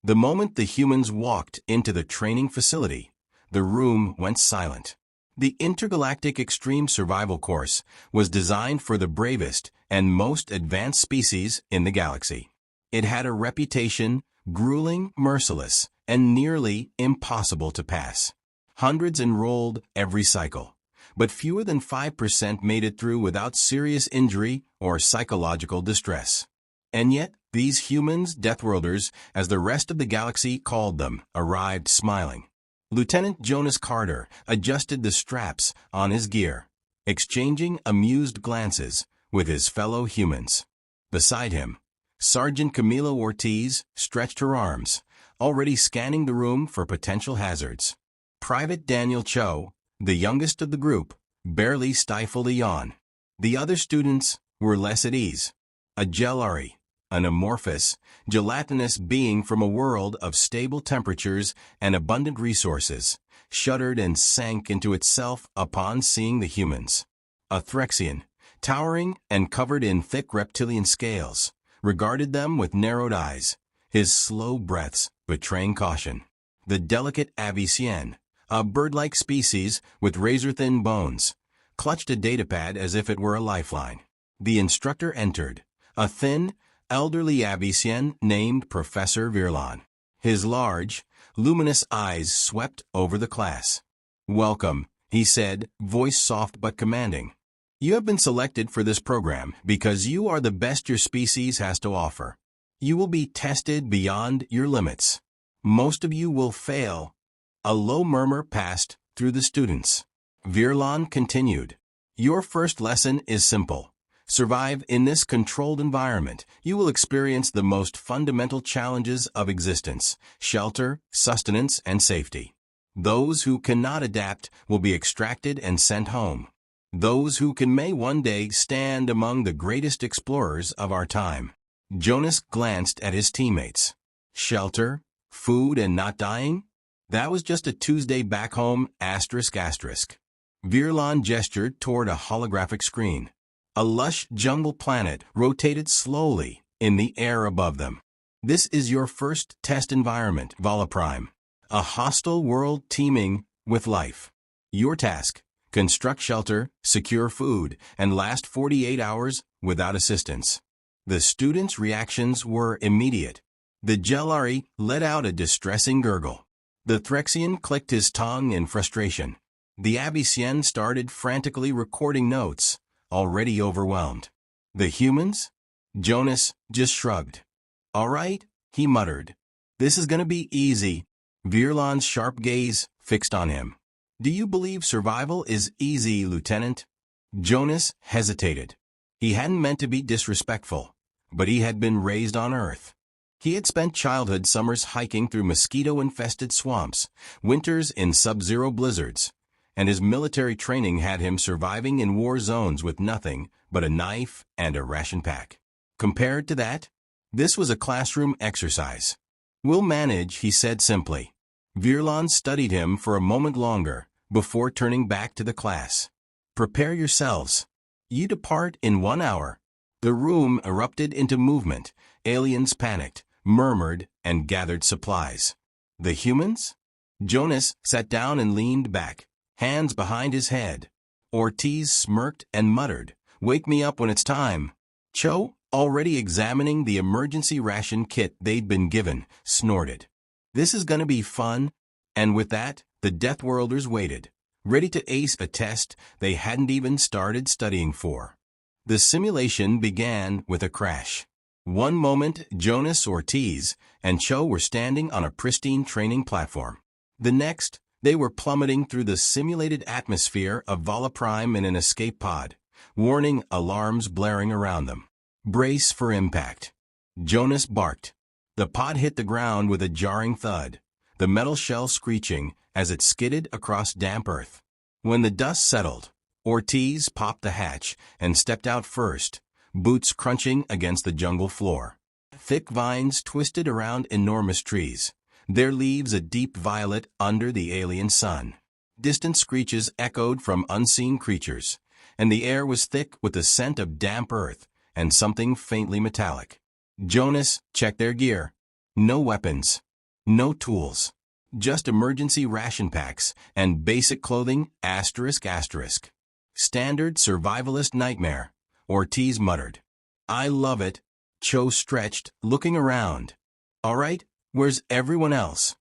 The moment the humans walked into the training facility, the room went silent. The Intergalactic Extreme Survival Course was designed for the bravest and most advanced species in the galaxy. It had a reputation, grueling, merciless, and nearly impossible to pass. Hundreds enrolled every cycle, but fewer than 5% made it through without serious injury or psychological distress. And yet, these humans, Deathworlders, as the rest of the galaxy called them, arrived smiling. Lieutenant Jonas Carter adjusted the straps on his gear, exchanging amused glances with his fellow humans. Beside him, Sergeant Camila Ortiz stretched her arms, already scanning the room for potential hazards. Private Daniel Cho, the youngest of the group, barely stifled a yawn. The other students were less at ease. A Gelari, an amorphous, gelatinous being from a world of stable temperatures and abundant resources, shuddered and sank into itself upon seeing the humans. A Threxian, towering and covered in thick reptilian scales, regarded them with narrowed eyes, his slow breaths betraying caution. The delicate Avicien, a bird-like species with razor-thin bones, clutched a datapad as if it were a lifeline. The instructor entered, a thin, elderly Avicien named Professor Virlan. His large, luminous eyes swept over the class. "Welcome," he said, voice soft but commanding. "You have been selected for this program because you are the best your species has to offer. You will be tested beyond your limits. Most of you will fail." A low murmur passed through the students. Virlan continued, "Your first lesson is simple. Survive in this controlled environment. You will experience the most fundamental challenges of existence: shelter, sustenance, and safety. Those who cannot adapt will be extracted and sent home. Those who can may one day stand among the greatest explorers of our time." Jonas glanced at his teammates. Shelter, food, and not dying? That was just a Tuesday back home, ***. Virlan gestured toward a holographic screen. A lush jungle planet rotated slowly in the air above them. "This is your first test environment, Prime. A hostile world teeming with life. Your task: construct shelter, secure food, and last 48 hours without assistance." The students' reactions were immediate. The Gelari let out a distressing gurgle. The Threxian clicked his tongue in frustration. The Avicien started frantically recording notes, already overwhelmed. The humans? Jonas just shrugged. "All right," he muttered. "This is going to be easy." Virlan's sharp gaze fixed on him. "Do you believe survival is easy, Lieutenant?" Jonas hesitated. He hadn't meant to be disrespectful, but he had been raised on Earth. He had spent childhood summers hiking through mosquito-infested swamps, winters in sub-zero blizzards, and his military training had him surviving in war zones with nothing but a knife and a ration pack. Compared to that, this was a classroom exercise. "We'll manage," he said simply. Virlan studied him for a moment longer before turning back to the class. "Prepare yourselves. You depart in 1 hour." The room erupted into movement. Aliens panicked, murmured, and gathered supplies. The humans? Jonas sat down and leaned back, hands behind his head. Ortiz smirked and muttered, "Wake me up when it's time." Cho, already examining the emergency ration kit they'd been given, snorted. "This is gonna be fun." And with that, the Deathworlders waited, ready to ace a test they hadn't even started studying for. The simulation began with a crash. One moment, Jonas, Ortiz, and Cho were standing on a pristine training platform. The next, they were plummeting through the simulated atmosphere of Prime in an escape pod, warning alarms blaring around them. "Brace for impact." Jonas barked. The pod hit the ground with a jarring thud, the metal shell screeching as it skidded across damp earth. When the dust settled, Ortiz popped the hatch and stepped out first, boots crunching against the jungle floor. Thick vines twisted around enormous trees, their leaves a deep violet under the alien sun. Distant screeches echoed from unseen creatures, and the air was thick with the scent of damp earth and something faintly metallic. Jonas checked their gear. No weapons, No tools. Just emergency ration packs and basic clothing, asterisk asterisk. Standard survivalist nightmare, Ortiz muttered. I love it. Cho stretched, looking around. All right, where's everyone else?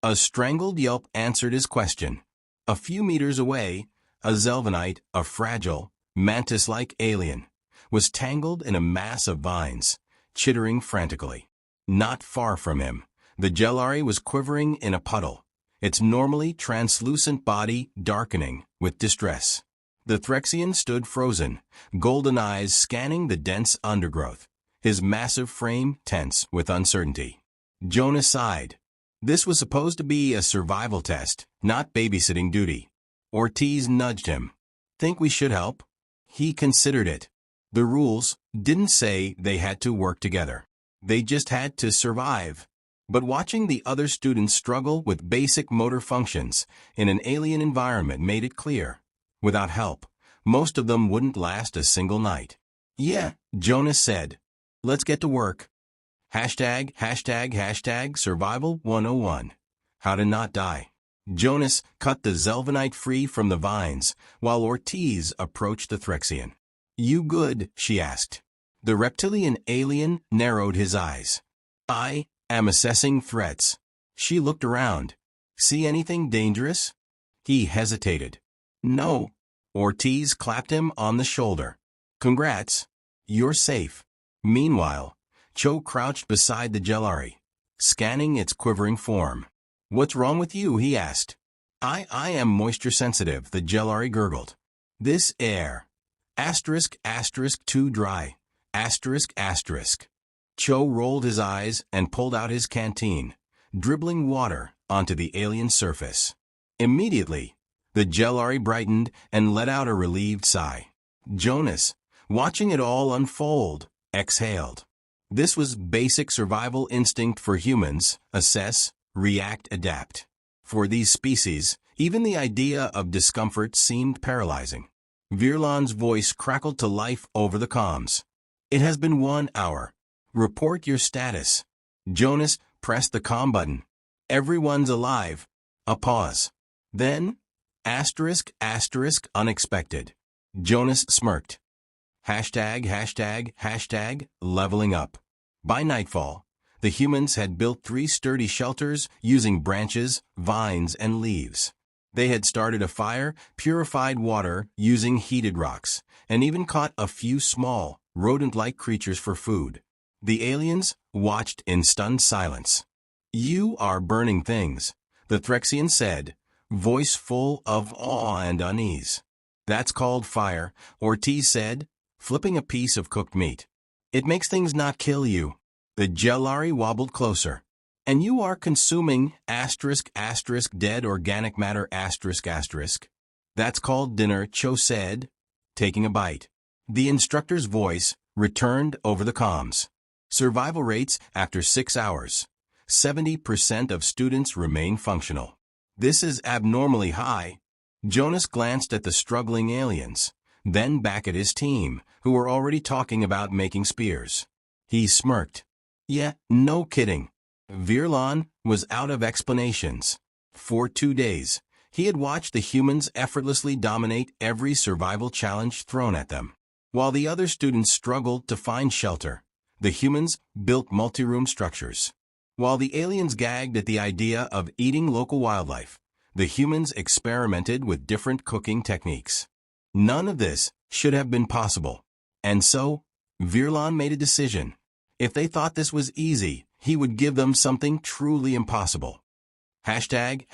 A strangled yelp answered his question. A few meters away, a Zelvanite, a fragile, mantis-like alien, was tangled in a mass of vines, chittering frantically. Not far from him, the Jellari was quivering in a puddle, its normally translucent body darkening with distress. The Threxian stood frozen, golden eyes scanning the dense undergrowth, his massive frame tense with uncertainty. Jonas sighed. This was supposed to be a survival test, not babysitting duty. Ortiz nudged him. Think we should help? He considered it. The rules didn't say they had to work together. They just had to survive. But watching the other students struggle with basic motor functions in an alien environment made it clear. Without help, most of them wouldn't last a single night. Yeah, Jonas said. Let's get to work. Hashtag survival 101. How to not die. Jonas cut the Zelvanite free from the vines while Ortiz approached the Threxian. You good? She asked. The reptilian alien narrowed his eyes. I am assessing threats. She looked around. See anything dangerous? He hesitated. No. Ortiz clapped him on the shoulder. Congrats. You're safe. Meanwhile, Cho crouched beside the Jellari, scanning its quivering form. What's wrong with you? He asked. I am moisture sensitive, the Jellari gurgled. This air. Asterisk too dry. Asterisk. Cho rolled his eyes and pulled out his canteen, dribbling water onto the alien surface. Immediately, the Jellari brightened and let out a relieved sigh. Jonas, watching it all unfold, exhaled. This was basic survival instinct for humans: assess, react, adapt. For these species, even the idea of discomfort seemed paralyzing. Virlan's voice crackled to life over the comms. It has been 1 hour. Report your status. Jonas pressed the comm button. Everyone's alive. A pause. Then, asterisk unexpected. Jonas smirked. Hashtag leveling up. By nightfall, the humans had built 3 sturdy shelters using branches, vines, and leaves. They had started a fire, purified water using heated rocks, and even caught a few small, rodent-like creatures for food. The aliens watched in stunned silence. You are burning things, the Threxian said, voice full of awe and unease. That's called fire, Ortiz said, flipping a piece of cooked meat. It makes things not kill you. The Jellari wobbled closer. And you are consuming asterisk dead organic matter asterisk. That's called dinner, Cho said, taking a bite. The instructor's voice returned over the comms. Survival rates after 6 hours. 70% of students remain functional. This is abnormally high. Jonas glanced at the struggling aliens, then back at his team, who were already talking about making spears. He smirked. Yeah, no kidding. Virlan was out of explanations. For 2 days, he had watched the humans effortlessly dominate every survival challenge thrown at them. While the other students struggled to find shelter, the humans built multi-room structures. While the aliens gagged at the idea of eating local wildlife, the humans experimented with different cooking techniques. None of this should have been possible. And so, Virlan made a decision. If they thought this was easy, he would give them something truly impossible. Hashtag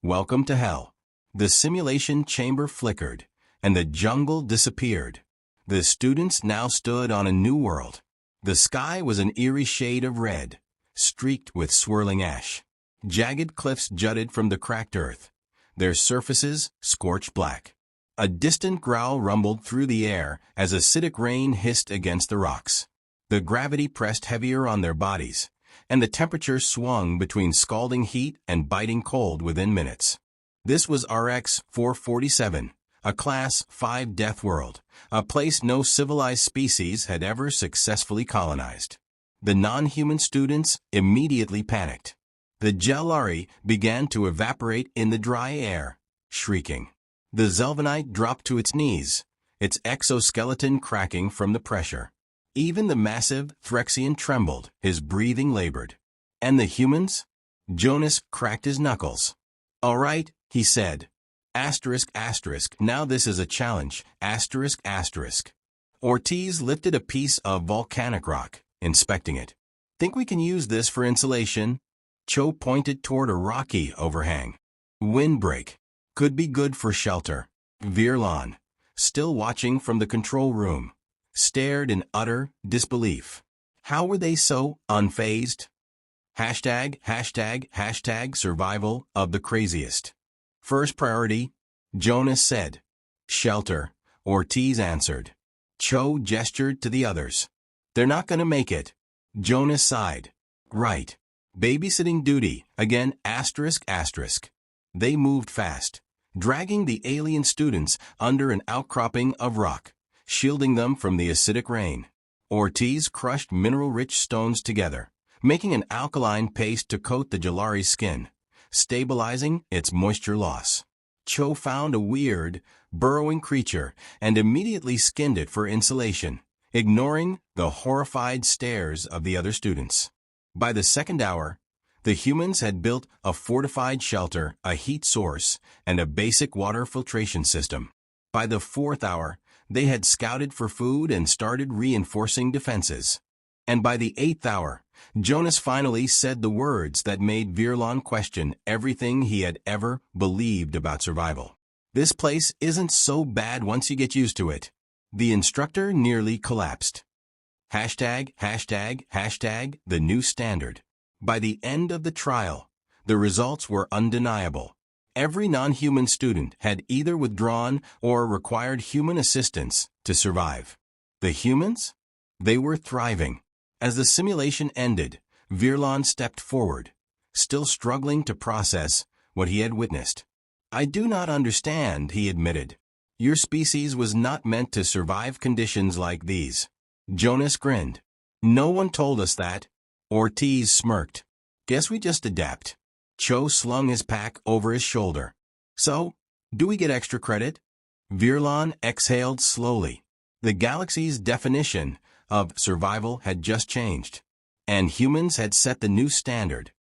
welcome to hell. The simulation chamber flickered, and the jungle disappeared. The students now stood on a new world. The sky was an eerie shade of red, streaked with swirling ash. Jagged cliffs jutted from the cracked earth, their surfaces scorched black. A distant growl rumbled through the air as acidic rain hissed against the rocks. The gravity pressed heavier on their bodies, and the temperature swung between scalding heat and biting cold within minutes. This was RX-447, a Class 5 death world, a place no civilized species had ever successfully colonized. The non-human students immediately panicked. The Jellari began to evaporate in the dry air, shrieking. The Zelvanite dropped to its knees, its exoskeleton cracking from the pressure. Even the massive Threxian trembled, his breathing labored. And the humans? Jonas cracked his knuckles. "All right," he said. Asterisk, asterisk, now this is a challenge, asterisk, asterisk. Ortiz lifted a piece of volcanic rock, inspecting it. "Think we can use this for insulation?" Cho pointed toward a rocky overhang. "Windbreak. Could be good for shelter." Virlan, still watching from the control room, stared in utter disbelief. How were they so unfazed? Hashtag survival of the craziest. "First priority," Jonas said. "Shelter," Ortiz answered. Cho gestured to the others. "They're not gonna make it." Jonas sighed. "Right. Babysitting duty, again, asterisk, asterisk." They moved fast, dragging the alien students under an outcropping of rock, shielding them from the acidic rain. Ortiz crushed mineral-rich stones together, making an alkaline paste to coat the Jellari's skin, stabilizing its moisture loss. Cho found a weird, burrowing creature and immediately skinned it for insulation, ignoring the horrified stares of the other students. By the second hour, the humans had built a fortified shelter, a heat source, and a basic water filtration system. By the fourth hour, they had scouted for food and started reinforcing defenses. And by the eighth hour, Jonas finally said the words that made Virlan question everything he had ever believed about survival. "This place isn't so bad once you get used to it." The instructor nearly collapsed. Hashtag the new standard. By the end of the trial, the results were undeniable. Every non-human student had either withdrawn or required human assistance to survive. The humans? They were thriving. As the simulation ended, Virlan stepped forward, still struggling to process what he had witnessed. "I do not understand," he admitted. "Your species was not meant to survive conditions like these." Jonas grinned. "No one told us that." Ortiz smirked. "Guess we just adapt." Cho slung his pack over his shoulder. "So, do we get extra credit?" Virlan exhaled slowly. The galaxy's definition of survival had just changed, and humans had set the new standard.